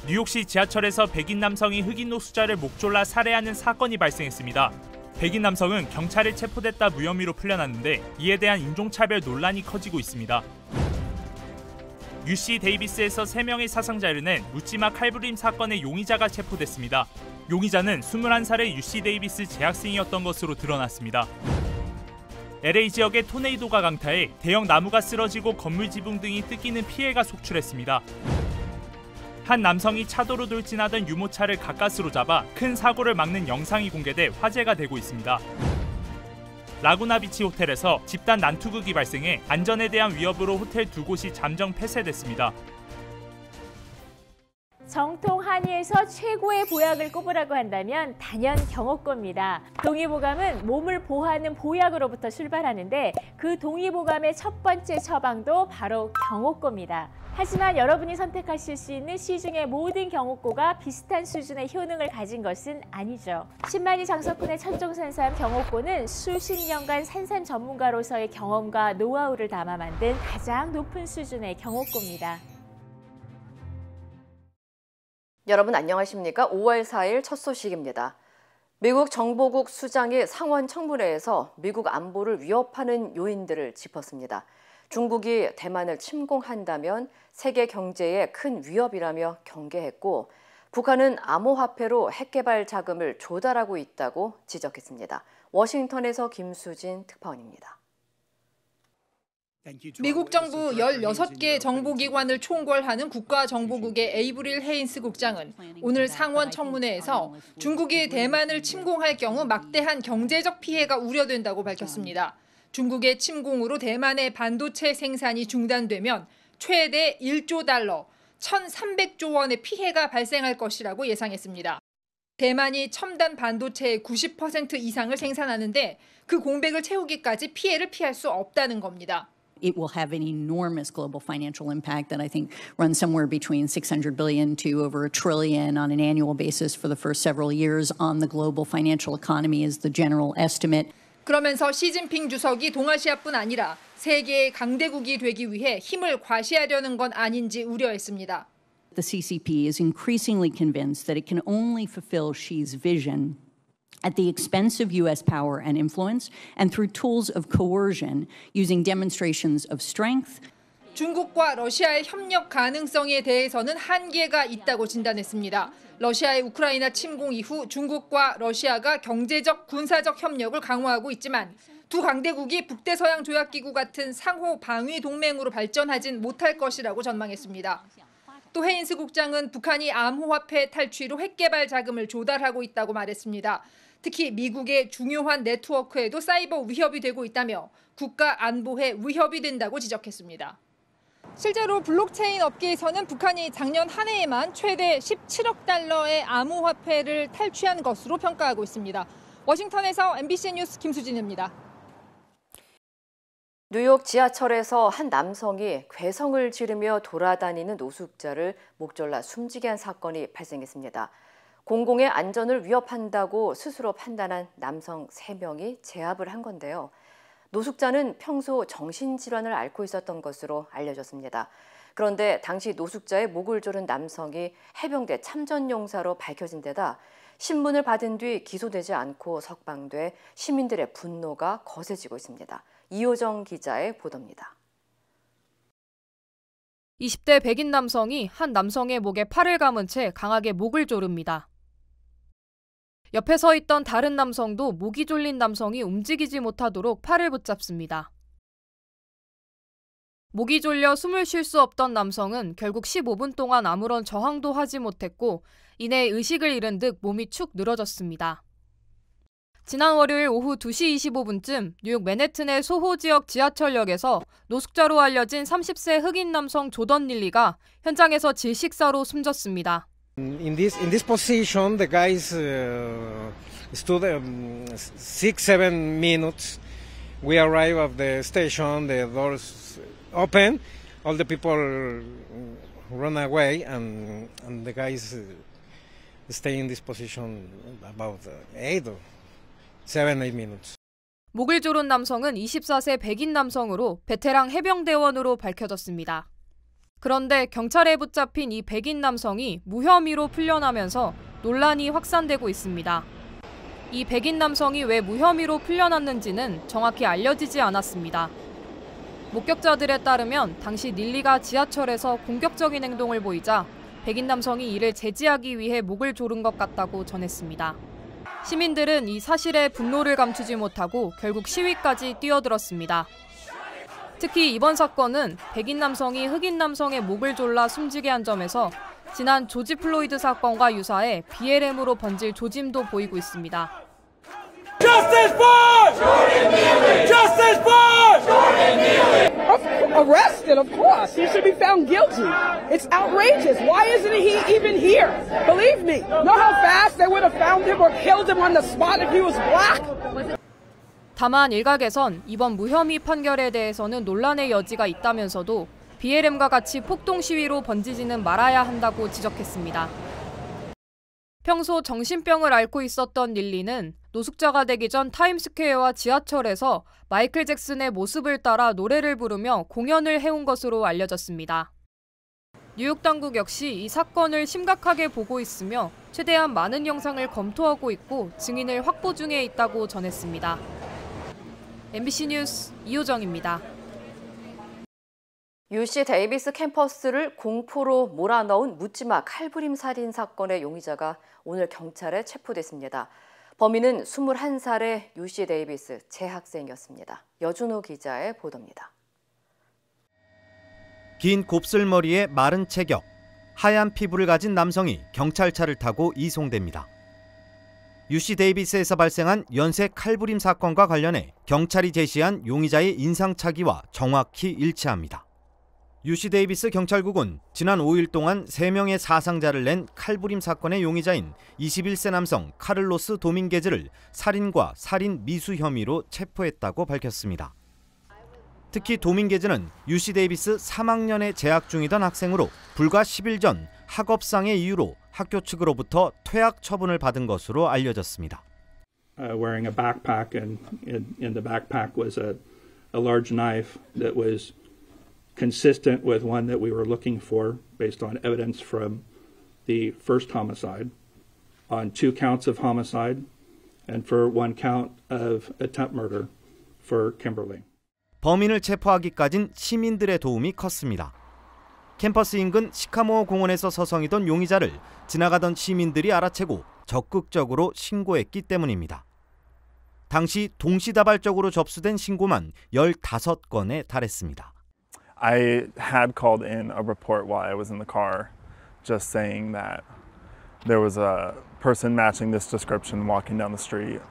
뉴욕시 지하철에서 백인 남성이 흑인 노숙자를 목 졸라 살해하는 사건이 발생했습니다. 백인 남성은 경찰에 체포됐다 무혐의로 풀려났는데 이에 대한 인종차별 논란이 커지고 있습니다. UC 데이비스에서 3명의 사상자를 낸 묻지마 칼부림 사건의 용의자가 체포됐습니다. 용의자는 21살의 UC 데이비스 재학생이었던 것으로 드러났습니다. LA 지역의 토네이도가 강타해 대형 나무가 쓰러지고 건물 지붕 등이 뜯기는 피해가 속출했습니다. 한 남성이 차도로 돌진하던 유모차를 가까스로 잡아 큰 사고를 막는 영상이 공개돼 화제가 되고 있습니다. 라구나비치 호텔에서 집단 난투극이 발생해 안전에 대한 위협으로 호텔 2곳이 잠정 폐쇄됐습니다. 정통 한의에서 최고의 보약을 꼽으라고 한다면 단연 경옥고입니다. 동의보감은 몸을 보호하는 보약으로부터 출발하는데 그 동의보감의 첫 번째 처방도 바로 경옥고입니다. 하지만 여러분이 선택하실 수 있는 시중의 모든 경옥고가 비슷한 수준의 효능을 가진 것은 아니죠. 신만이 장석훈의 천종산삼 경옥고는 수십 년간 산삼 전문가로서의 경험과 노하우를 담아 만든 가장 높은 수준의 경옥고입니다. 여러분 안녕하십니까? 5월 4일 첫 소식입니다. 미국 정보국 수장이 상원 청문회에서 미국 안보를 위협하는 요인들을 짚었습니다. 중국이 대만을 침공한다면 세계 경제에 큰 위협이라며 경계했고 북한은 암호화폐로 핵개발 자금을 조달하고 있다고 지적했습니다. 워싱턴에서 김수진 특파원입니다. 미국 정부 16개 정보기관을 총괄하는 국가정보국의 에이브릴 헤인스 국장은 오늘 상원 청문회에서 중국이 대만을 침공할 경우 막대한 경제적 피해가 우려된다고 밝혔습니다. 중국의 침공으로 대만의 반도체 생산이 중단되면 최대 1조 달러, 1,300조 원의 피해가 발생할 것이라고 예상했습니다. 대만이 첨단 반도체의 90% 이상을 생산하는데 그 공백을 채우기까지 피해를 피할 수 없다는 겁니다. It will have an enormous global financial impact that I think runs somewhere between $600 billion to over $1 trillion on an annual basis for the first several years on the global financial economy is the general estimate. 그러면서 시진핑 주석이 동아시아뿐 아니라 세계의 강대국이 되기 위해 힘을 과시하려는 건 아닌지 우려했습니다. The CCP is increasingly convinced that it can only fulfill Xi's vision at the expense of U.S. power and influence, and through tools of coercion, using demonstrations of strength. 중국과 러시아의 협력 가능성에 대해서는 한계가 있다고 진단했습니다. 러시아의 우크라이나 침공 이후 중국과 러시아가 경제적, 군사적 협력을 강화하고 있지만 두 강대국이 북대서양 조약기구 같은 상호 방위 동맹으로 발전하진 못할 것이라고 전망했습니다. 또 헤인스 국장은 북한이 암호화폐 탈취로 핵개발 자금을 조달하고 있다고 말했습니다. 특히 미국의 중요한 네트워크에도 사이버 위협이 되고 있다며 국가 안보에 위협이 된다고 지적했습니다. 실제로 블록체인 업계에서는 북한이 작년 한 해에만 최대 17억 달러의 암호화폐를 탈취한 것으로 평가하고 있습니다. 워싱턴에서 MBC 뉴스 김수진입니다. 뉴욕 지하철에서 한 남성이 괴성을 지르며 돌아다니는 노숙자를 목졸라 숨지게 한 사건이 발생했습니다. 공공의 안전을 위협한다고 스스로 판단한 남성 3명이 제압을 한 건데요. 노숙자는 평소 정신질환을 앓고 있었던 것으로 알려졌습니다. 그런데 당시 노숙자의 목을 조른 남성이 해병대 참전용사로 밝혀진 데다 신문을 받은 뒤 기소되지 않고 석방돼 시민들의 분노가 거세지고 있습니다. 이호정 기자의 보도입니다. 20대 백인 남성이 한 남성의 목에 팔을 감은 채 강하게 목을 조릅니다. 옆에 서 있던 다른 남성도 목이 졸린 남성이 움직이지 못하도록 팔을 붙잡습니다. 목이 졸려 숨을 쉴 수 없던 남성은 결국 15분 동안 아무런 저항도 하지 못했고 이내 의식을 잃은 듯 몸이 축 늘어졌습니다. 지난 월요일 오후 2시 25분쯤 뉴욕 맨해튼의 소호 지역 지하철역에서 노숙자로 알려진 30세 흑인 남성 조던 릴리가 현장에서 질식사로 숨졌습니다. In this position, the guys stood 6-7 minutes. We arrived at the station. The doors open. All the people run away, and the guys stay in this position about 8 or 7, 8 minutes. 목을 조른 남성은 24세 백인 남성으로 베테랑 해병대원으로 밝혀졌습니다. 그런데 경찰에 붙잡힌 이 백인 남성이 무혐의로 풀려나면서 논란이 확산되고 있습니다. 이 백인 남성이 왜 무혐의로 풀려났는지는 정확히 알려지지 않았습니다. 목격자들에 따르면 당시 닐리가 지하철에서 공격적인 행동을 보이자 백인 남성이 이를 제지하기 위해 목을 조른 것 같다고 전했습니다. 시민들은 이 사실에 분노를 감추지 못하고 결국 시위까지 뛰어들었습니다. 특히 이번 사건은 백인 남성이 흑인 남성의 목을 졸라 숨지게 한 점에서 지난 조지 플로이드 사건과 유사해 BLM으로 번질 조짐도 보이고 있습니다. Justice for Jordan Neely! Justice for Jordan Neely! Arrested, of course. He should be found guilty. It's outrageous. Why isn't he even here? Believe me, know how fast they would have found him or killed him on the spot if he was black? 다만 일각에선 이번 무혐의 판결에 대해서는 논란의 여지가 있다면서도 BLM과 같이 폭동 시위로 번지지는 말아야 한다고 지적했습니다. 평소 정신병을 앓고 있었던 닐리는 노숙자가 되기 전 타임스퀘어와 지하철에서 마이클 잭슨의 모습을 따라 노래를 부르며 공연을 해온 것으로 알려졌습니다. 뉴욕 당국 역시 이 사건을 심각하게 보고 있으며 최대한 많은 영상을 검토하고 있고 증인을 확보 중에 있다고 전했습니다. MBC 뉴스 이효정입니다. UC 데이비스 캠퍼스를 공포로 몰아넣은 묻지마 칼부림 살인 사건의 용의자가 오늘 경찰에 체포됐습니다. 범인은 21살의 UC 데이비스 재학생이었습니다. 여준호 기자의 보도입니다. 긴 곱슬머리에 마른 체격, 하얀 피부를 가진 남성이 경찰차를 타고 이송됩니다. UC 데이비스에서 발생한 연쇄 칼부림 사건과 관련해 경찰이 제시한 용의자의 인상착의와 정확히 일치합니다. UC 데이비스 경찰국은 지난 5일 동안 3명의 사상자를 낸 칼부림 사건의 용의자인 21세 남성 카를로스 도밍게즈를 살인과 살인 미수 혐의로 체포했다고 밝혔습니다. 특히 도밍게즈는 UC 데이비스 3학년에 재학 중이던 학생으로 불과 10일 전 학업상의 이유로 학교 측으로부터 퇴학 처분을 받은 것으로 알려졌습니다. Wearing a backpack and in the backpack was a large knife that was consistent with one that we were looking for based on evidence from the first homicide, on 2 counts of homicide, and for 1 count of attempt murder for Kimberly. 범인을 체포하기까진 시민들의 도움이 컸습니다. 캠퍼스 인근 시카모어 공원에서 서성이던 용의자를 지나가던 시민들이 알아채고 적극적으로 신고했기 때문입니다. 당시 동시다발적으로 접수된 신고만 15건에 달했습니다. I had called in a report while I was in the car, just saying that there was a person matching this description walking down the street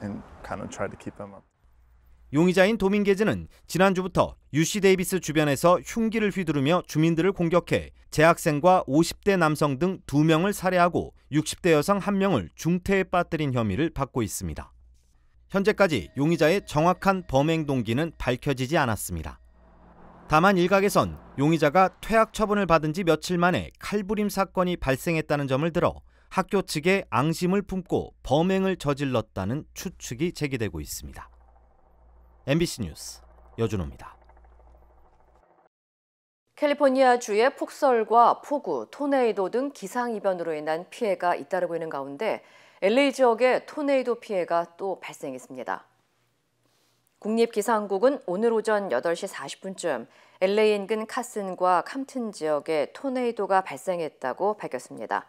and kind of tried to keep them up. 용의자인 도밍게즈는 지난주부터 UC 데이비스 주변에서 흉기를 휘두르며 주민들을 공격해 재학생과 50대 남성 등 2명을 살해하고 60대 여성 1명을 중태에 빠뜨린 혐의를 받고 있습니다. 현재까지 용의자의 정확한 범행 동기는 밝혀지지 않았습니다. 다만 일각에선 용의자가 퇴학 처분을 받은 지 며칠 만에 칼부림 사건이 발생했다는 점을 들어 학교 측에 앙심을 품고 범행을 저질렀다는 추측이 제기되고 있습니다. MBC 뉴스 여준호입니다. 캘리포니아주의 폭설과 폭우, 토네이도 등 기상이변으로 인한 피해가 잇따르고 있는 가운데 LA 지역에 토네이도 피해가 또 발생했습니다. 국립기상국은 오늘 오전 8시 40분쯤 LA 인근 카슨과 캄튼 지역에 토네이도가 발생했다고 밝혔습니다.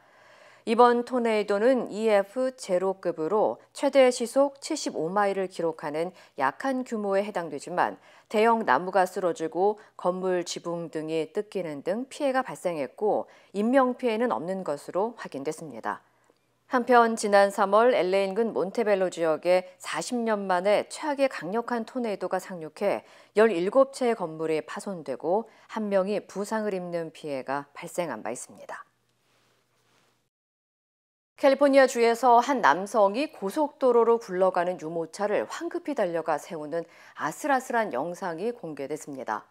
이번 토네이도는 EF0급으로 최대 시속 75마일을 기록하는 약한 규모에 해당되지만 대형 나무가 쓰러지고 건물 지붕 등이 뜯기는 등 피해가 발생했고 인명피해는 없는 것으로 확인됐습니다. 한편 지난 3월 LA 인근 몬테벨로 지역에 40년 만에 최악의 강력한 토네이도가 상륙해 17채의 건물이 파손되고 1명이 부상을 입는 피해가 발생한 바 있습니다. 캘리포니아주에서 한 남성이 고속도로로 굴러가는 유모차를 황급히 달려가 세우는 아슬아슬한 영상이 공개됐습니다.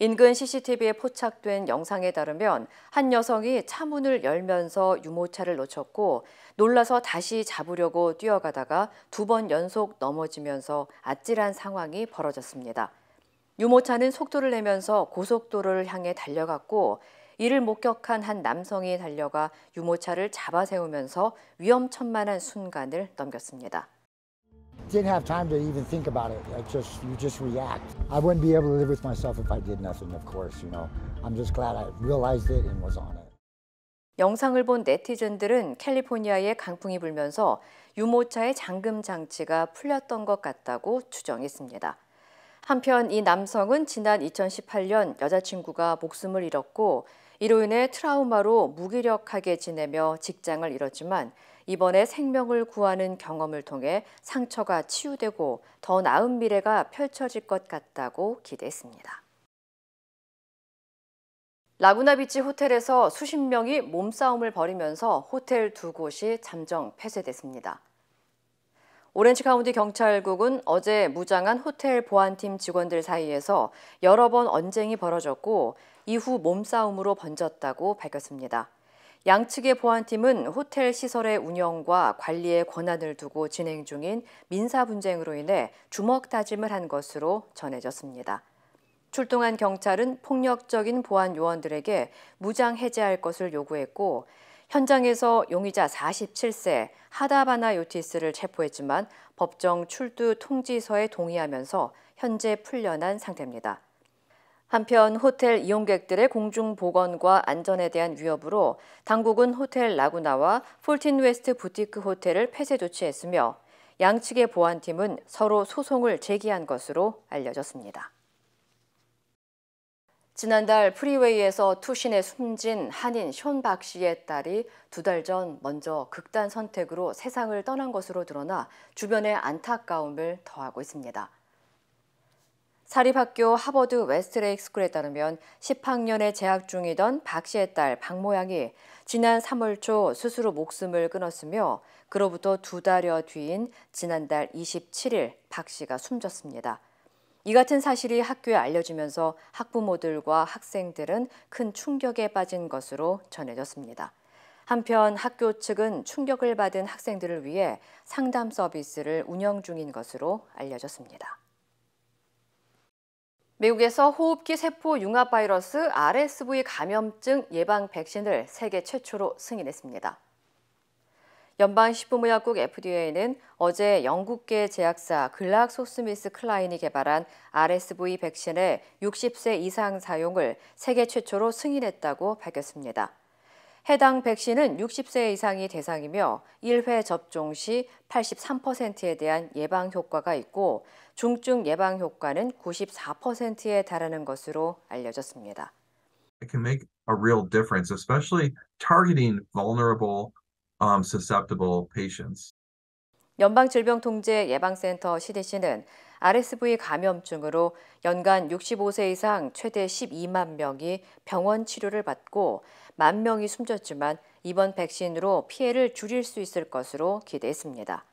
인근 CCTV에 포착된 영상에 따르면 한 여성이 차문을 열면서 유모차를 놓쳤고 놀라서 다시 잡으려고 뛰어가다가 2번 연속 넘어지면서 아찔한 상황이 벌어졌습니다. 유모차는 속도를 내면서 고속도로를 향해 달려갔고 이를 목격한 한 남성이 달려가 유모차를 잡아세우면서 위험천만한 순간을 넘겼습니다. Didn't have time to even think about it. You just react. I wouldn't be able to live with myself if I did nothing, of course, you know. I'm just glad I realized it and was on it. 영상을 본 네티즌들은 캘리포니아에 강풍이 불면서 유모차의 잠금 장치가 풀렸던 것 같다고 추정했습니다. 한편 이 남성은 지난 2018년 여자친구가 목숨을 잃었고 이로 인해 트라우마로 무기력하게 지내며 직장을 잃었지만 이번에 생명을 구하는 경험을 통해 상처가 치유되고 더 나은 미래가 펼쳐질 것 같다고 기대했습니다. 라구나비치 호텔에서 수십 명이 몸싸움을 벌이면서 호텔 2곳이 잠정 폐쇄됐습니다. 오렌지 카운티 경찰국은 어제 무장한 호텔 보안팀 직원들 사이에서 여러 번 언쟁이 벌어졌고 이후 몸싸움으로 번졌다고 밝혔습니다. 양측의 보안팀은 호텔 시설의 운영과 관리의 권한을 두고 진행 중인 민사 분쟁으로 인해 주먹 다짐을 한 것으로 전해졌습니다. 출동한 경찰은 폭력적인 보안 요원들에게 무장 해제할 것을 요구했고 현장에서 용의자 47세 하다바나 요티스를 체포했지만 법정 출두 통지서에 동의하면서 현재 풀려난 상태입니다. 한편 호텔 이용객들의 공중보건과 안전에 대한 위협으로 당국은 호텔 라구나와 폴틴 웨스트 부티크 호텔을 폐쇄 조치했으며 양측의 보안팀은 서로 소송을 제기한 것으로 알려졌습니다. 지난달 프리웨이에서 투신에 숨진 한인 숀 박 씨의 딸이 2달 전 먼저 극단 선택으로 세상을 떠난 것으로 드러나 주변의 안타까움을 더하고 있습니다. 사립학교 하버드 웨스트레이크 스쿨에 따르면 10학년에 재학 중이던 박 씨의 딸 박 모양이 지난 3월 초 스스로 목숨을 끊었으며 그로부터 2달여 뒤인 지난달 27일 박 씨가 숨졌습니다. 이 같은 사실이 학교에 알려지면서 학부모들과 학생들은 큰 충격에 빠진 것으로 전해졌습니다. 한편 학교 측은 충격을 받은 학생들을 위해 상담 서비스를 운영 중인 것으로 알려졌습니다. 미국에서 호흡기 세포 융합 바이러스 RSV 감염증 예방 백신을 세계 최초로 승인했습니다. 연방식품의약국 FDA는 어제 영국계 제약사 글락소스미스클라인이 개발한 RSV 백신의 60세 이상 사용을 세계 최초로 승인했다고 밝혔습니다. 해당 백신은 60세 이상이 대상이며 1회 접종 시 83%에 대한 예방 효과가 있고 중증 예방 효과는 94%에 달하는 것으로 알려졌습니다. It can make a real difference, especially targeting vulnerable, susceptible patients. 연방질병통제예방센터 CDC는 RSV 감염증으로 연간 65세 이상 최대 12만 명이 병원 치료를 받고 1만 명이 숨졌지만 이번 백신으로 피해를 줄일 수 있을 것으로 기대했습니다.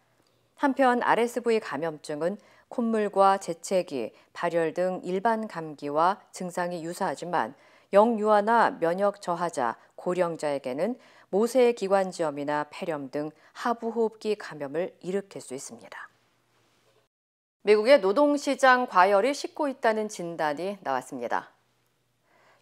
한편 RSV 감염증은 콧물과 재채기, 발열 등 일반 감기와 증상이 유사하지만 영유아나 면역 저하자, 고령자에게는 모세기관지염이나 폐렴 등 하부호흡기 감염을 일으킬 수 있습니다. 미국의 노동시장 과열이 싣고 있다는 진단이 나왔습니다.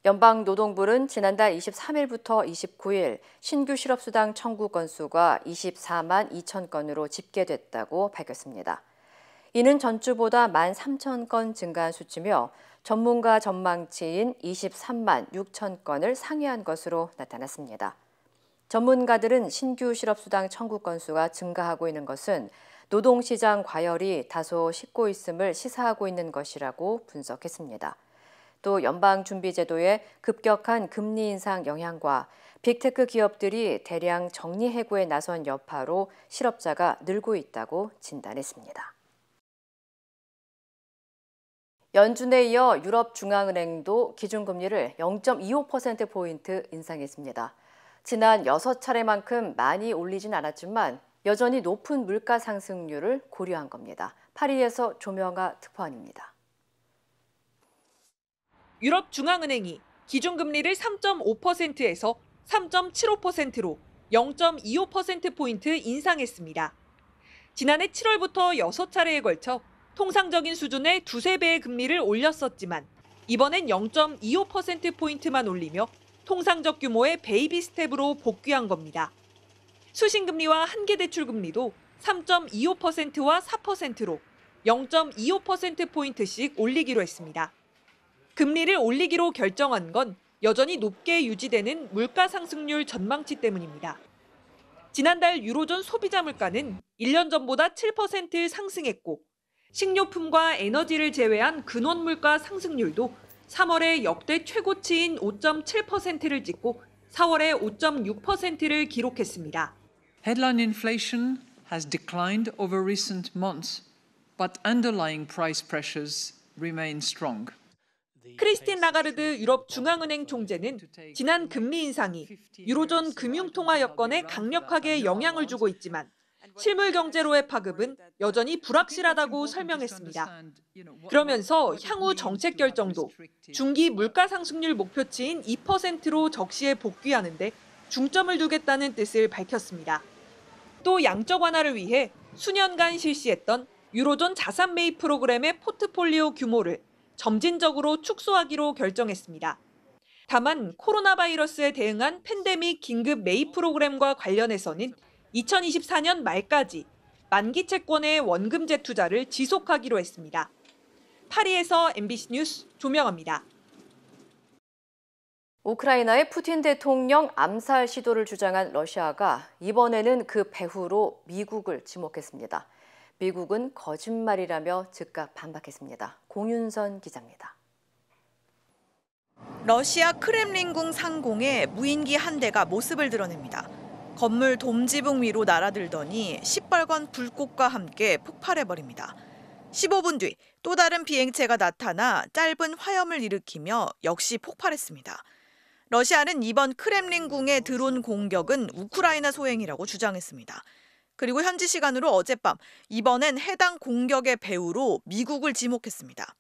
연방노동부는 지난달 23일부터 29일 신규 실업수당 청구 건수가 24만 2천 건으로 집계됐다고 밝혔습니다. 이는 전주보다 13,000건 증가한 수치며 전문가 전망치인 23만 6천 건을 상회한 것으로 나타났습니다. 전문가들은 신규 실업수당 청구 건수가 증가하고 있는 것은 노동시장 과열이 다소 싣고 있음을 시사하고 있는 것이라고 분석했습니다. 또 연방준비제도의 급격한 금리 인상 영향과 빅테크 기업들이 대량 정리 해고에 나선 여파로 실업자가 늘고 있다고 진단했습니다. 연준에 이어 유럽중앙은행도 기준금리를 0.25%포인트 인상했습니다. 지난 6차례만큼 많이 올리진 않았지만 여전히 높은 물가 상승률을 고려한 겁니다. 파리에서 조명아 특파원입니다. 유럽중앙은행이 기준금리를 3.5%에서 3.75%로 0.25%포인트 인상했습니다. 지난해 7월부터 6차례에 걸쳐 통상적인 수준의 두세 배의 금리를 올렸었지만 이번엔 0.25%포인트만 올리며 통상적 규모의 베이비 스텝으로 복귀한 겁니다. 수신금리와 한계대출금리도 3.25%와 4%로 0.25%포인트씩 올리기로 했습니다. 금리를 올리기로 결정한 건 여전히 높게 유지되는 물가 상승률 전망치 때문입니다. 지난달 유로존 소비자 물가는 1년 전보다 7% 상승했고 식료품과 에너지를 제외한 근원 물가 상승률도 3월에 역대 최고치인 5.7%를 찍고 4월에 5.6%를 기록했습니다. Headline inflation has declined over recent months, but underlying price pressures remain strong. 크리스틴 라가르드 유럽 중앙은행 총재는 지난 금리 인상이 유로존 금융통화 여건에 강력하게 영향을 주고 있지만 실물 경제로의 파급은 여전히 불확실하다고 설명했습니다. 그러면서 향후 정책 결정도 중기 물가 상승률 목표치인 2%로 적시에 복귀하는 데 중점을 두겠다는 뜻을 밝혔습니다. 또 양적 완화를 위해 수년간 실시했던 유로존 자산 매입 프로그램의 포트폴리오 규모를 점진적으로 축소하기로 결정했습니다. 다만 코로나 바이러스에 대응한 팬데믹 긴급 매입 프로그램과 관련해서는 2024년 말까지 만기 채권의 원금 재투자를 지속하기로 했습니다. 파리에서 MBC 뉴스 조명아입니다. 우크라이나의 푸틴 대통령 암살 시도를 주장한 러시아가 이번에는 그 배후로 미국을 지목했습니다. 미국은 거짓말이라며 즉각 반박했습니다. 공윤선 기자입니다. 러시아 크렘린궁 상공에 무인기 한 대가 모습을 드러냅니다. 건물 돔지붕 위로 날아들더니 시뻘건 불꽃과 함께 폭발해버립니다. 15분 뒤 또 다른 비행체가 나타나 짧은 화염을 일으키며 역시 폭발했습니다. 러시아는 이번 크렘린궁의 드론 공격은 우크라이나 소행이라고 주장했습니다. 그리고 현지 시간으로 어젯밤 이번엔 해당 공격의 배후로 미국을 지목했습니다.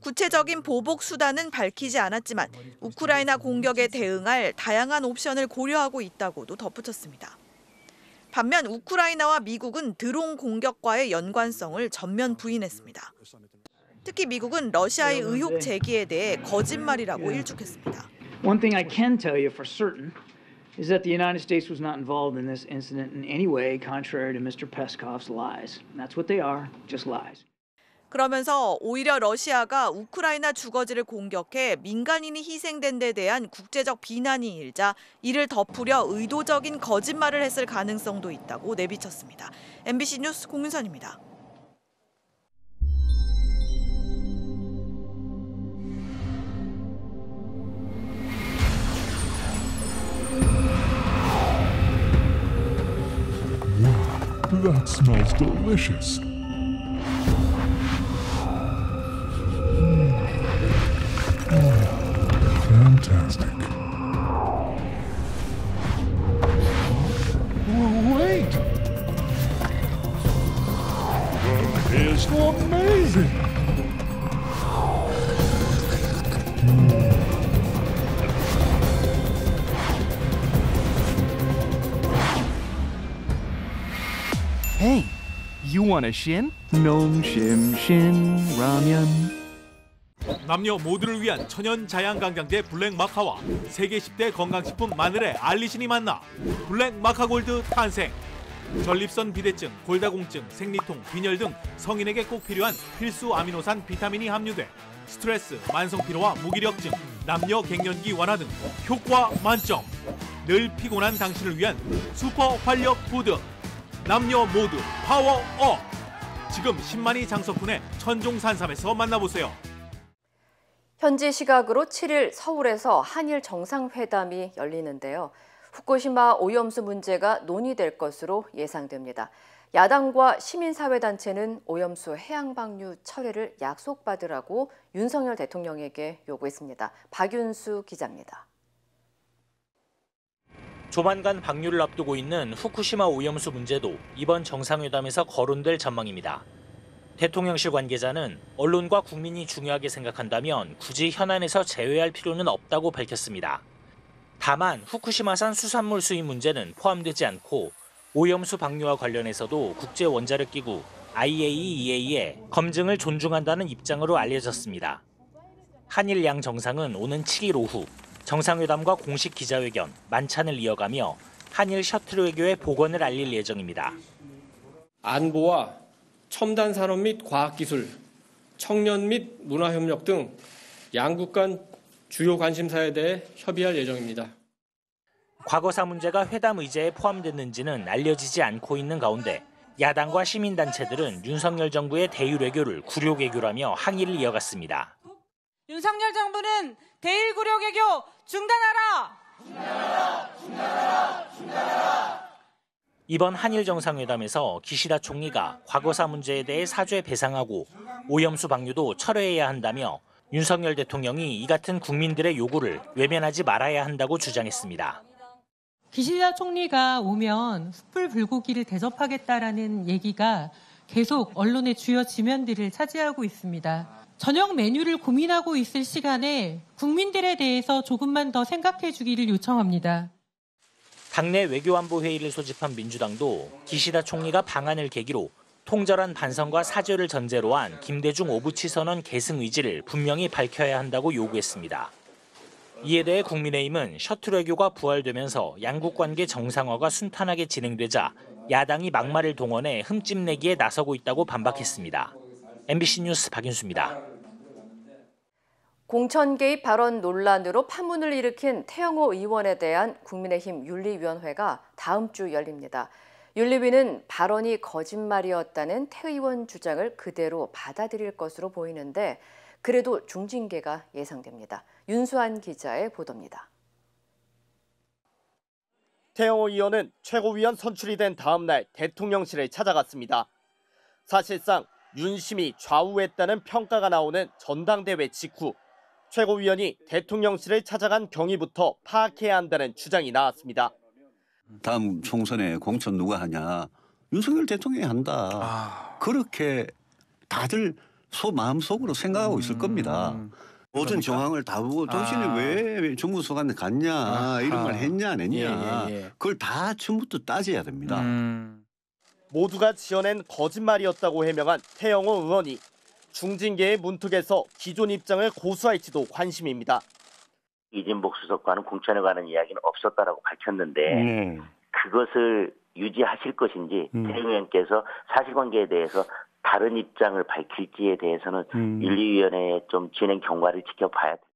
구체적인 보복 수단은 밝히지 않았지만 우크라이나 공격에 대응할 다양한 옵션을 고려하고 있다고도 덧붙였습니다. 반면 우크라이나와 미국은 드론 공격과의 연관성을 전면 부인했습니다. 특히 미국은 러시아의 의혹 제기에 대해 거짓말이라고 일축했습니다. One thing I can tell you for certain is that the United States was not involved in this incident in any way contrary to Mr. Peskov's lies. That's what they are, just lies. 그러면서 오히려 러시아가 우크라이나 주거지를 공격해 민간인이 희생된 데 대한 국제적 비난이 일자 이를 덮으려 의도적인 거짓말을 했을 가능성도 있다고 내비쳤습니다. MBC 뉴스 공윤선입니다. Wow, that smells delicious. Fantastic. Wait! That is amazing! Hey, you want a shin? 농심 신 라면. 남녀 모두를 위한 천연 자양강장제 블랙 마카와 세계 10대 건강식품 마늘의 알리신이 만나 블랙 마카골드 탄생. 전립선 비대증, 골다공증, 생리통, 빈혈 등 성인에게 꼭 필요한 필수 아미노산 비타민이 함유돼 스트레스, 만성피로와 무기력증, 남녀 갱년기 완화 등 효과 만점. 늘 피곤한 당신을 위한 슈퍼 활력 푸드. 남녀 모두 파워업. 지금 신만이 장석훈의 천종산삼에서 만나보세요. 현지 시각으로 7일 서울에서 한일 정상회담이 열리는데요. 후쿠시마 오염수 문제가 논의될 것으로 예상됩니다. 야당과 시민사회단체는 오염수 해양방류 철회를 약속받으라고 윤석열 대통령에게 요구했습니다. 박윤수 기자입니다. 조만간 방류를 앞두고 있는 후쿠시마 오염수 문제도 이번 정상회담에서 거론될 전망입니다. 대통령실 관계자는 언론과 국민이 중요하게 생각한다면 굳이 현안에서 제외할 필요는 없다고 밝혔습니다. 다만 후쿠시마산 수산물 수입 문제는 포함되지 않고 오염수 방류와 관련해서도 국제원자력기구 IAEA의 검증을 존중한다는 입장으로 알려졌습니다. 한일 양 정상은 오는 7일 오후 정상회담과 공식 기자회견, 만찬을 이어가며 한일 셔틀 외교의 복원을 알릴 예정입니다. 안보와 첨단 산업 및 과학기술, 청년 및 문화협력 등 양국 간 주요 관심사에 대해 협의할 예정입니다. 과거사 문제가 회담 의제에 포함됐는지는 알려지지 않고 있는 가운데 야당과 시민단체들은 윤석열 정부의 대일 외교를 굴욕 외교라며 항의를 이어갔습니다. 윤석열 정부는 대일 굴욕 외교 중단하라! 중단하라! 이번 한일 정상회담에서 기시다 총리가 과거사 문제에 대해 사죄 배상하고 오염수 방류도 철회해야 한다며 윤석열 대통령이 이 같은 국민들의 요구를 외면하지 말아야 한다고 주장했습니다. 기시다 총리가 오면 숯불 불고기를 대접하겠다라는 얘기가 계속 언론의 주요 지면들을 차지하고 있습니다. 저녁 메뉴를 고민하고 있을 시간에 국민들에 대해서 조금만 더 생각해 주기를 요청합니다. 당내 외교안보회의를 소집한 민주당도 기시다 총리가 방한을 계기로 통절한 반성과 사죄를 전제로 한 김대중 오부치 선언 계승 의지를 분명히 밝혀야 한다고 요구했습니다. 이에 대해 국민의힘은 셔틀 외교가 부활되면서 양국 관계 정상화가 순탄하게 진행되자 야당이 막말을 동원해 흠집내기에 나서고 있다고 반박했습니다. MBC 뉴스 박윤수입니다. 공천 개입 발언 논란으로 파문을 일으킨 태영호 의원에 대한 국민의힘 윤리위원회가 다음 주 열립니다. 윤리위는 발언이 거짓말이었다는 태 의원 주장을 그대로 받아들일 것으로 보이는데 그래도 중징계가 예상됩니다. 윤수환 기자의 보도입니다. 태영호 의원은 최고위원 선출이 된 다음 날 대통령실을 찾아갔습니다. 사실상 윤심이 좌우했다는 평가가 나오는 전당대회 직후 최고위원이 대통령실을 찾아간 경위부터 파악해야 한다는 주장이 나왔습니다. 다음 총선에 공천 누가 하냐? 윤석열 대통령이 한다. 그렇게 다들 마음속으로 생각하고 있을 겁니다. 모든 정황을 다 보고 당신이 왜 정무수석한테 갔냐, 이런 걸 했냐 안 했냐. 그걸 다 처음부터 따져야 됩니다. 모두가 지어낸 거짓말이었다고 해명한 태영호 의원이 중징계의 문턱에서 기존 입장을 고수할지도 관심입니다. 이진복 수석과는 공천에 관한 이야기는 없었다라고 밝혔는데 그것을 유지하실 것인지 태 의원께서 사실관계에 대해서 다른 입장을 밝힐지에 대해서는 윤리위원회의 좀 진행 경과를 지켜봐야 됩니다.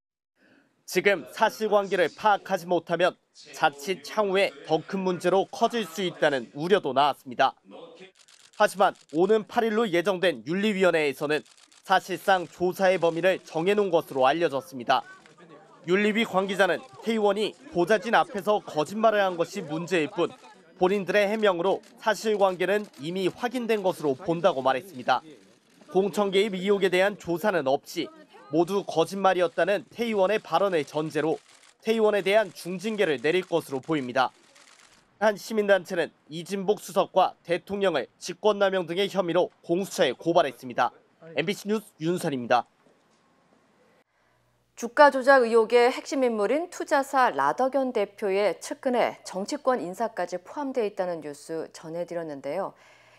지금 사실관계를 파악하지 못하면 자칫 향후에 더 큰 문제로 커질 수 있다는 우려도 나왔습니다. 하지만 오는 8일로 예정된 윤리위원회에서는 사실상 조사의 범위를 정해놓은 것으로 알려졌습니다. 윤리위 관계자는 태 의원이 보좌진 앞에서 거짓말을 한 것이 문제일 뿐 본인들의 해명으로 사실관계는 이미 확인된 것으로 본다고 말했습니다. 공천 개입 의혹에 대한 조사는 없이 모두 거짓말이었다는 태 의원의 발언을 전제로 태 의원에 대한 중징계를 내릴 것으로 보입니다. 한 시민단체는 이진복 수석과 대통령을 직권남용 등의 혐의로 공수처에 고발했습니다. MBC 뉴스 윤선입니다. 주가 조작 의혹의 핵심 인물인 투자사 라더견 대표의 측근에 정치권 인사까지 포함되어 있다는 뉴스 전해드렸는데요.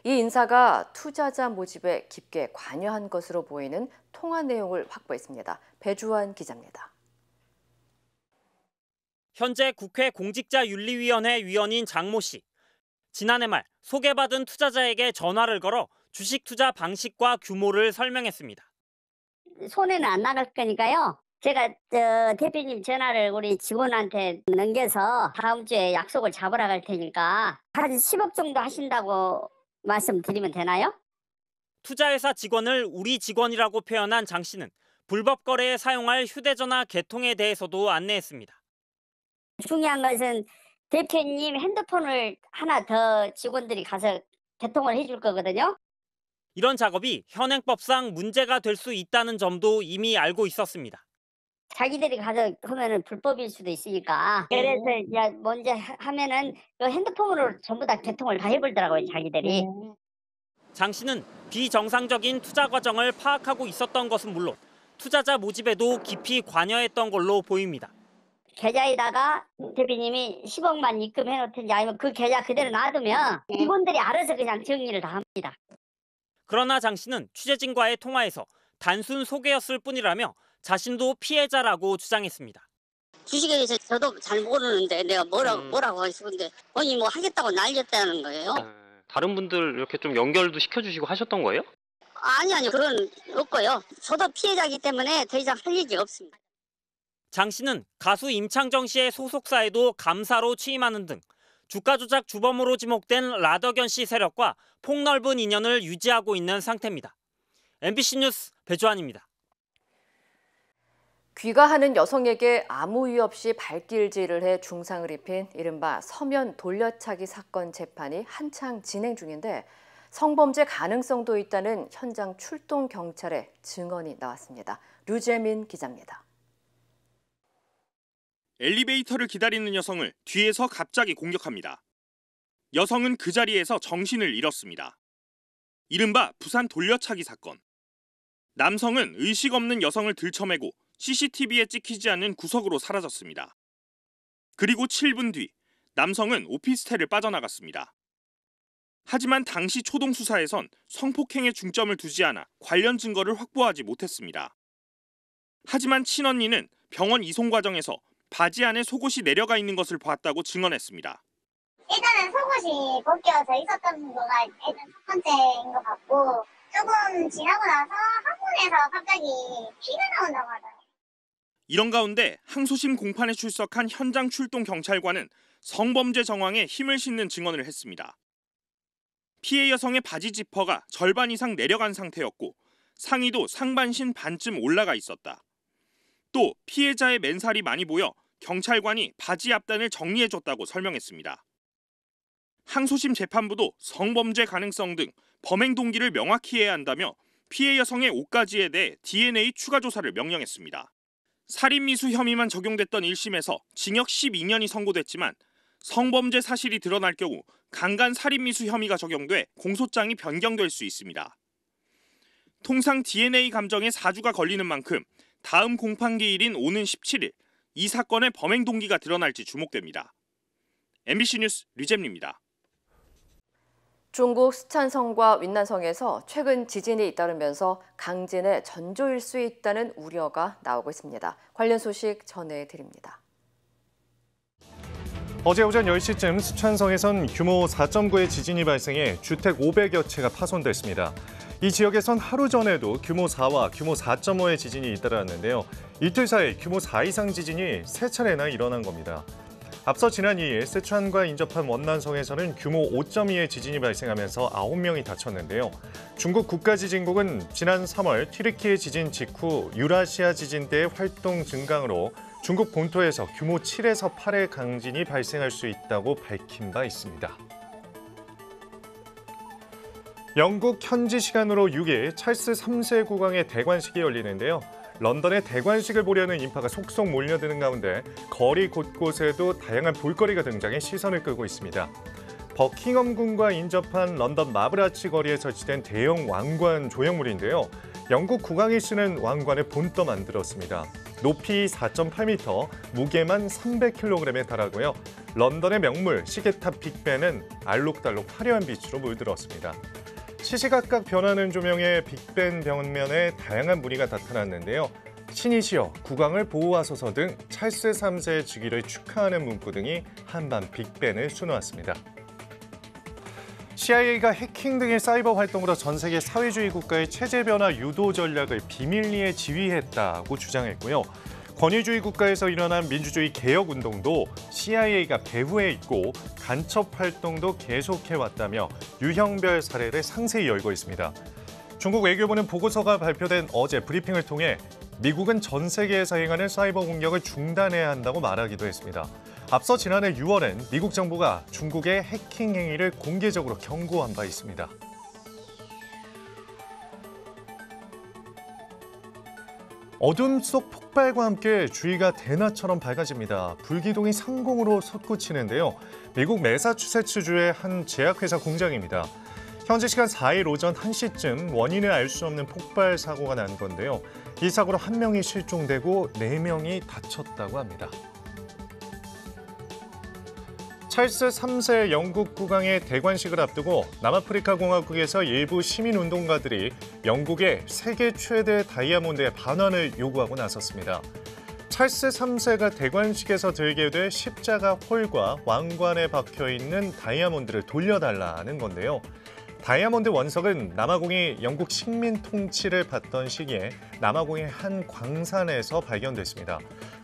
이 인사가 투자자 모집에 깊게 관여한 것으로 보이는 통화 내용을 확보했습니다. 배주환 기자입니다. 현재 국회 공직자윤리위원회 위원인 장모 씨. 지난해 말 소개받은 투자자에게 전화를 걸어 주식 투자 방식과 규모를 설명했습니다. 손해는 안 나갈 거니까요. 제가 대표님 전화를 우리 직원한테 넘겨서 다음 주에 약속을 잡으러 갈 테니까 한 10억 정도 하신다고 말씀드리면 되나요? 투자회사 직원을 우리 직원이라고 표현한 장 씨는 불법 거래에 사용할 휴대전화 개통에 대해서도 안내했습니다. 중요한 것은 대표님 핸드폰을 하나 더 직원들이 가서 개통을 해줄 거거든요. 이런 작업이 현행법상 문제가 될 수 있다는 점도 이미 알고 있었습니다. 자기들이 가서 하면은 불법일 수도 있으니까. 그래서 야 먼저 하면은 그 핸드폰으로 전부 다 개통을 다 해버리더라고요, 자기들이. 장 씨는 비정상적인 투자 과정을 파악하고 있었던 것은 물론 투자자 모집에도 깊이 관여했던 걸로 보입니다. 계좌에다가 대표님이 10억만 입금해 놓든지 아니면 그 계좌 그대로 놔두면 직원들이 알아서 그냥 정리를 다 합니다. 그러나 장 씨는 취재진과의 통화에서 단순 소개였을 뿐이라며 자신도 피해자라고 주장했습니다. 주식에 대해서 저도 잘 모르는데 내가 뭐라고 했었는데 언니 뭐 하겠다고 날렸다는 거예요? 다른 분들 이렇게 좀 연결도 시켜주시고 하셨던 거예요? 아니요. 그건 없고요. 저도 피해자이기 때문에 더 이상 할 얘기 없습니다. 장 씨는 가수 임창정 씨의 소속사에도 감사로 취임하는 등 주가 조작 주범으로 지목된 라더견 씨 세력과 폭넓은 인연을 유지하고 있는 상태입니다. MBC 뉴스 배주환입니다. 귀가하는 여성에게 아무 이유 없이 발길질을 해 중상을 입힌 이른바 서면 돌려차기 사건 재판이 한창 진행 중인데 성범죄 가능성도 있다는 현장 출동 경찰의 증언이 나왔습니다. 류재민 기자입니다. 엘리베이터를 기다리는 여성을 뒤에서 갑자기 공격합니다. 여성은 그 자리에서 정신을 잃었습니다. 이른바 부산 돌려차기 사건. 남성은 의식 없는 여성을 들쳐매고 CCTV에 찍히지 않는 구석으로 사라졌습니다. 그리고 7분 뒤 남성은 오피스텔을 빠져나갔습니다. 하지만 당시 초동 수사에선 성폭행에 중점을 두지 않아 관련 증거를 확보하지 못했습니다. 하지만 친언니는 병원 이송 과정에서 바지 안에 속옷이 내려가 있는 것을 봤다고 증언했습니다. 일단은 속옷이 벗겨져 있었던 거가 일단 첫 번째인 것 같고 조금 지나고 나서 항문에서 갑자기 피가 나온다고 하더라고요. 이런 가운데 항소심 공판에 출석한 현장 출동 경찰관은 성범죄 정황에 힘을 싣는 증언을 했습니다. 피해 여성의 바지 지퍼가 절반 이상 내려간 상태였고 상의도 상반신 반쯤 올라가 있었다. 또 피해자의 맨살이 많이 보여 경찰관이 바지 앞단을 정리해줬다고 설명했습니다. 항소심 재판부도 성범죄 가능성 등 범행 동기를 명확히 해야 한다며 피해 여성의 옷가지에 대해 DNA 추가 조사를 명령했습니다. 살인미수 혐의만 적용됐던 1심에서 징역 12년이 선고됐지만 성범죄 사실이 드러날 경우 강간 살인미수 혐의가 적용돼 공소장이 변경될 수 있습니다. 통상 DNA 감정에 4주가 걸리는 만큼 다음 공판기일인 오는 17일 이 사건의 범행 동기가 드러날지 주목됩니다. MBC 뉴스 류잼리입니다. 중국 스촨성과 윈난성에서 최근 지진이 잇따르면서 강진의 전조일 수 있다는 우려가 나오고 있습니다. 관련 소식 전해드립니다. 어제 오전 10시쯤 스촨성에선 규모 4.9의 지진이 발생해 주택 500여 채가 파손됐습니다. 이 지역에선 하루 전에도 규모 4와 규모 4.5의 지진이 잇따랐는데요. 이틀 사이 규모 4 이상 지진이 3차례나 일어난 겁니다. 앞서 지난 2일 스촨과 인접한 원난성에서는 규모 5.2의 지진이 발생하면서 9명이 다쳤는데요. 중국 국가지진국은 지난 3월 튀르키예 지진 직후 유라시아 지진 때의 활동 증강으로 중국 본토에서 규모 7에서 8의 강진이 발생할 수 있다고 밝힌 바 있습니다. 영국 현지 시간으로 6일 찰스 3세 국왕의 대관식이 열리는데요. 런던에 대관식을 보려는 인파가 속속 몰려드는 가운데 거리 곳곳에도 다양한 볼거리가 등장해 시선을 끌고 있습니다. 버킹엄궁과 인접한 런던 마블아치 거리에 설치된 대형 왕관 조형물인데요. 영국 국왕이 쓰는 왕관을 본떠 만들었습니다. 높이 4.8m, 무게만 300kg에 달하고요. 런던의 명물 시계탑 빅벤은 알록달록 화려한 빛으로 물들었습니다. 시시각각 변하는 조명에 빅벤 벽면에 다양한 무늬가 나타났는데요. 신이시여 국왕을 보호하소서 등 찰스 3세의 즉위를 축하하는 문구 등이 한밤 빅벤을 수놓았습니다. CIA가 해킹 등의 사이버 활동으로 전 세계 사회주의 국가의 체제 변화 유도 전략을 비밀리에 지휘했다고 주장했고요. 권위주의 국가에서 일어난 민주주의 개혁 운동도 CIA가 배후에 있고 간첩 활동도 계속해왔다며 유형별 사례를 상세히 열고 있습니다. 중국 외교부는 보고서가 발표된 어제 브리핑을 통해 미국은 전 세계에서 행하는 사이버 공격을 중단해야 한다고 말하기도 했습니다. 앞서 지난해 6월엔 미국 정부가 중국의 해킹 행위를 공개적으로 경고한 바 있습니다. 어둠 속 폭발과 함께 주위가 대낮처럼 밝아집니다. 불기둥이 상공으로 솟구치는데요. 미국 매사추세츠주의 한 제약회사 공장입니다. 현지 시간 4일 오전 1시쯤 원인을 알 수 없는 폭발 사고가 난 건데요. 이 사고로 1명이 실종되고 4명이 다쳤다고 합니다. 찰스 3세 영국 국왕의 대관식을 앞두고 남아프리카 공화국에서 일부 시민운동가들이 영국의 세계 최대 다이아몬드의 반환을 요구하고 나섰습니다. 찰스 3세가 대관식에서 들게 될 십자가 홀과 왕관에 박혀있는 다이아몬드를 돌려달라는 건데요. 다이아몬드 원석은 남아공이 영국 식민 통치를 받던 시기에 남아공의 한 광산에서 발견됐습니다.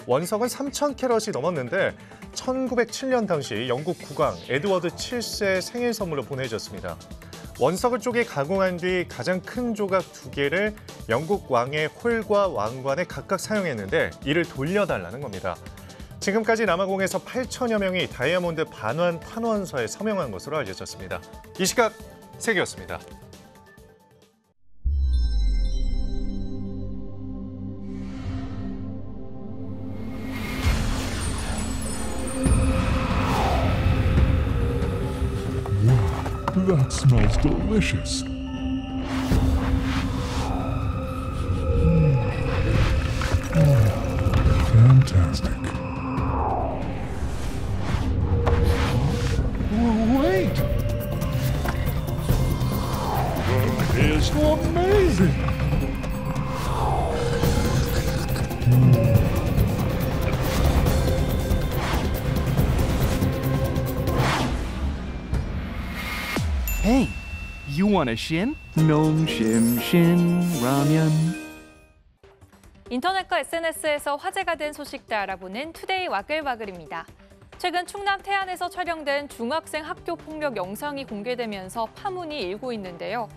원석은 3,000캐럿이 넘었는데 1907년 당시 영국 국왕 에드워드 7세 생일 선물로 보내졌습니다. 원석을 쪼개 가공한 뒤 가장 큰 조각 2개를 영국 왕의 홀과 왕관에 각각 사용했는데 이를 돌려달라는 겁니다. 지금까지 남아공에서 8천여 명이 다이아몬드 반환 탄원서에 서명한 것으로 알려졌습니다. 이 시각 세계였습니다. That smells delicious. Fantastic. Wait! That is amazing! Hey, you want a shin? 농심 신 라면. 인터넷과 SNS에서 화제가 된 소식들 알아보는 투데이 와글와글입니다. 최근 충남 태안에서 촬영된 중학생 학교 폭력 영상이 공개되면서 파문이 일고 있는데요.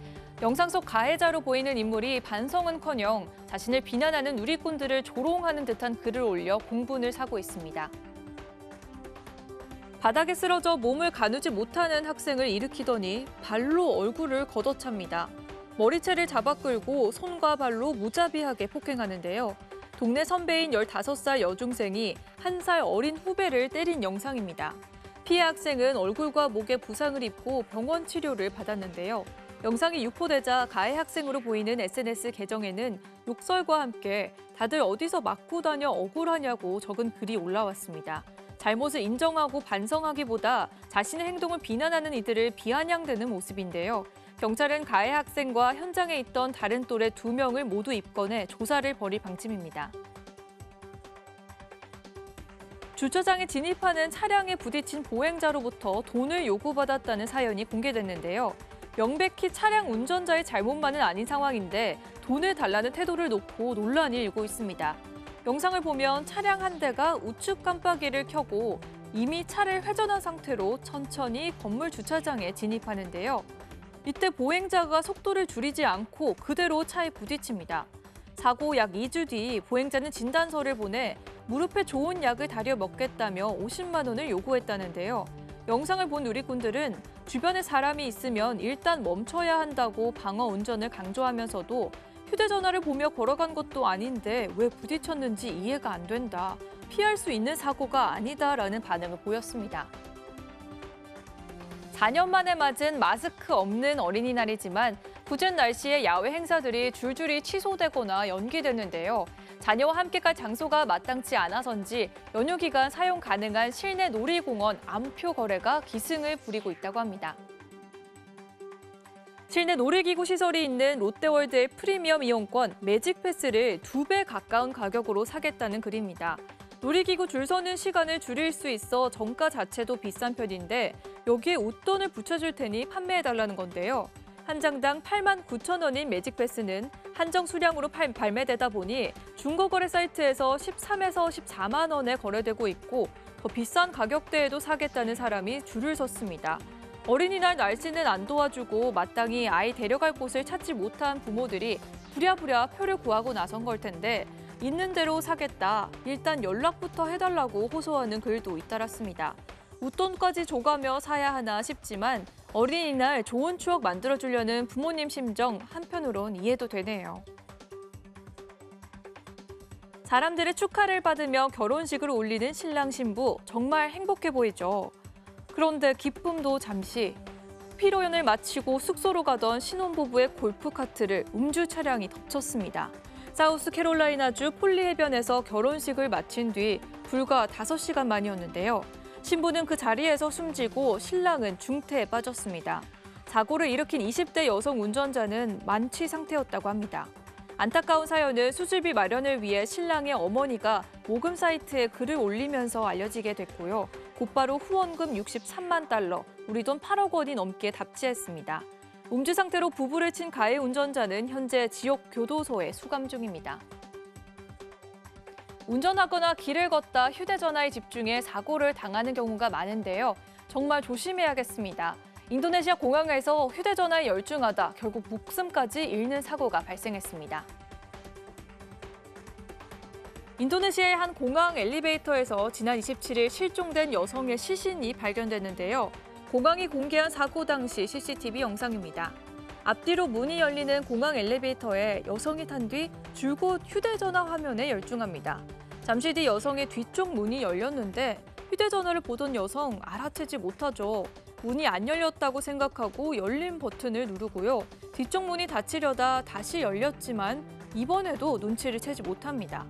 영상 속 가해자로 보이는 인물이 반성은커녕 자신을 비난하는 누리꾼들을 조롱하는 듯한 글을 올려 공분을 사고 있습니다. 바닥에 쓰러져 몸을 가누지 못하는 학생을 일으키더니 발로 얼굴을 걷어찹니다. 머리채를 잡아 끌고 손과 발로 무자비하게 폭행하는데요. 동네 선배인 15살 여중생이 1살 어린 후배를 때린 영상입니다. 피해 학생은 얼굴과 목에 부상을 입고 병원 치료를 받았는데요. 영상이 유포되자 가해 학생으로 보이는 SNS 계정에는 욕설과 함께 다들 어디서 맞고 다녀 억울하냐고 적은 글이 올라왔습니다. 잘못을 인정하고 반성하기보다 자신의 행동을 비난하는 이들을 비아냥대는 모습인데요. 경찰은 가해 학생과 현장에 있던 다른 또래 2명을 모두 입건해 조사를 벌일 방침입니다. 주차장에 진입하는 차량에 부딪힌 보행자로부터 돈을 요구받았다는 사연이 공개됐는데요. 명백히 차량 운전자의 잘못만은 아닌 상황인데 돈을 달라는 태도를 놓고 논란이 일고 있습니다. 영상을 보면 차량 한 대가 우측 깜빡이를 켜고 이미 차를 회전한 상태로 천천히 건물 주차장에 진입하는데요. 이때 보행자가 속도를 줄이지 않고 그대로 차에 부딪힙니다. 사고 약 2주 뒤 보행자는 진단서를 보내 무릎에 좋은 약을 다려 먹겠다며 50만 원을 요구했다는데요. 영상을 본 누리꾼들은 주변에 사람이 있으면 일단 멈춰야 한다고 방어 운전을 강조하면서도 휴대전화를 보며 걸어간 것도 아닌데 왜 부딪혔는지 이해가 안 된다. 피할 수 있는 사고가 아니다라는 반응을 보였습니다. 4년 만에 맞은 마스크 없는 어린이날이지만 궂은 날씨에 야외 행사들이 줄줄이 취소되거나 연기됐는데요. 자녀와 함께 갈 장소가 마땅치 않아서인지 연휴 기간 사용 가능한 실내 놀이공원 암표 거래가 기승을 부리고 있다고 합니다. 실내 놀이기구 시설이 있는 롯데월드의 프리미엄 이용권 매직 패스를 2배 가까운 가격으로 사겠다는 글입니다. 놀이기구 줄 서는 시간을 줄일 수 있어 정가 자체도 비싼 편인데 여기에 웃돈을 붙여줄 테니 판매해달라는 건데요. 한 장당 89,000원인 매직 패스는 한정 수량으로 발매되다 보니 중고거래 사이트에서 13에서 14만 원에 거래되고 있고 더 비싼 가격대에도 사겠다는 사람이 줄을 섰습니다. 어린이날 날씨는 안 도와주고 마땅히 아이 데려갈 곳을 찾지 못한 부모들이 부랴부랴 표를 구하고 나선 걸 텐데 있는 대로 사겠다. 일단 연락부터 해달라고 호소하는 글도 잇따랐습니다. 웃돈까지 줘가며 사야 하나 싶지만 어린이날 좋은 추억 만들어주려는 부모님 심정 한편으론 이해도 되네요. 사람들의 축하를 받으며 결혼식을 올리는 신랑 신부 정말 행복해 보이죠. 그런데 기쁨도 잠시. 피로연을 마치고 숙소로 가던 신혼부부의 골프카트를 음주 차량이 덮쳤습니다. 사우스캐롤라이나주 폴리 해변에서 결혼식을 마친 뒤 불과 5시간 만이었는데요. 신부는 그 자리에서 숨지고 신랑은 중태에 빠졌습니다. 사고를 일으킨 20대 여성 운전자는 만취 상태였다고 합니다. 안타까운 사연은 수술비 마련을 위해 신랑의 어머니가 모금 사이트에 글을 올리면서 알려지게 됐고요. 곧바로 후원금 63만 달러, 우리 돈 8억 원이 넘게 답지했습니다. 음주 상태로 부부를 친 가해 운전자는 현재 지역 교도소에 수감 중입니다. 운전하거나 길을 걷다 휴대전화에 집중해 사고를 당하는 경우가 많은데요. 정말 조심해야겠습니다. 인도네시아 공항에서 휴대전화에 열중하다 결국 목숨까지 잃는 사고가 발생했습니다. 인도네시아의 한 공항 엘리베이터에서 지난 27일 실종된 여성의 시신이 발견됐는데요. 공항이 공개한 사고 당시 CCTV 영상입니다. 앞뒤로 문이 열리는 공항 엘리베이터에 여성이 탄 뒤 줄곧 휴대전화 화면에 열중합니다. 잠시 뒤 여성의 뒤쪽 문이 열렸는데 휴대전화를 보던 여성 알아채지 못하죠. 문이 안 열렸다고 생각하고 열린 버튼을 누르고요. 뒤쪽 문이 닫히려다 다시 열렸지만 이번에도 눈치를 채지 못합니다.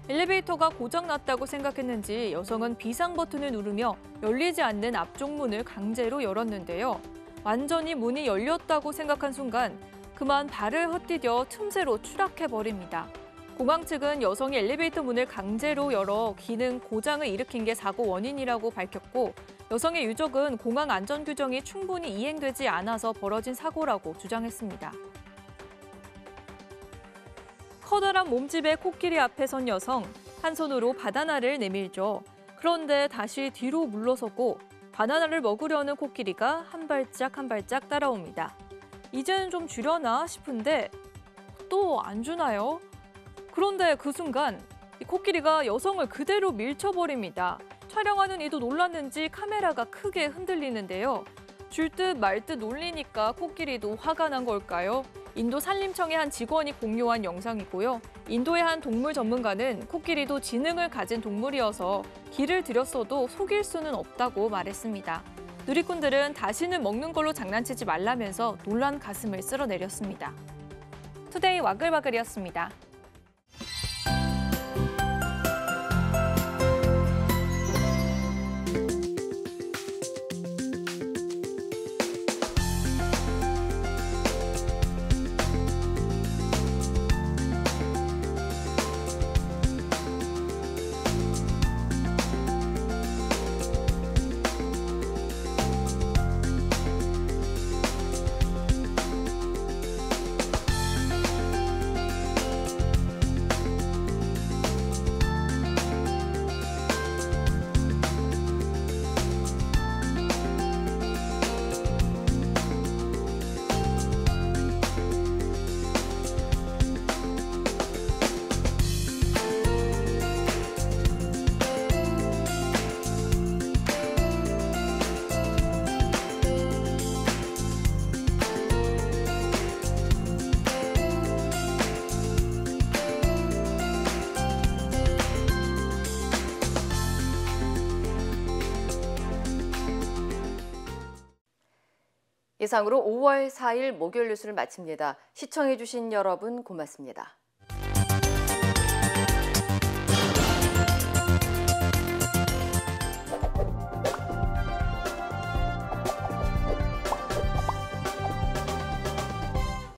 엘리베이터가 고장났다고 생각했는지 여성은 비상 버튼을 누르며 열리지 않는 앞쪽 문을 강제로 열었는데요. 완전히 문이 열렸다고 생각한 순간 그만 발을 헛디뎌 틈새로 추락해버립니다. 공항 측은 여성이 엘리베이터 문을 강제로 열어 기능 고장을 일으킨 게 사고 원인이라고 밝혔고 여성의 유족은 공항 안전 규정이 충분히 이행되지 않아서 벌어진 사고라고 주장했습니다. 커다란 몸집의 코끼리 앞에 선 여성, 한 손으로 바나나를 내밀죠. 그런데 다시 뒤로 물러서고 바나나를 먹으려는 코끼리가 한 발짝 한 발짝 따라옵니다. 이제는 좀 주려나 싶은데 또 안 주나요? 그런데 그 순간 이 코끼리가 여성을 그대로 밀쳐버립니다. 촬영하는 이도 놀랐는지 카메라가 크게 흔들리는데요. 줄 듯 말 듯 놀리니까 코끼리도 화가 난 걸까요? 인도 산림청의 한 직원이 공유한 영상이고요. 인도의 한 동물 전문가는 코끼리도 지능을 가진 동물이어서 길을 들였어도 속일 수는 없다고 말했습니다. 누리꾼들은 다시는 먹는 걸로 장난치지 말라면서 놀란 가슴을 쓸어내렸습니다. 투데이 와글와글이었습니다. 이상으로 5월 4일 목요일 뉴스를 마칩니다. 시청해주신 여러분 고맙습니다.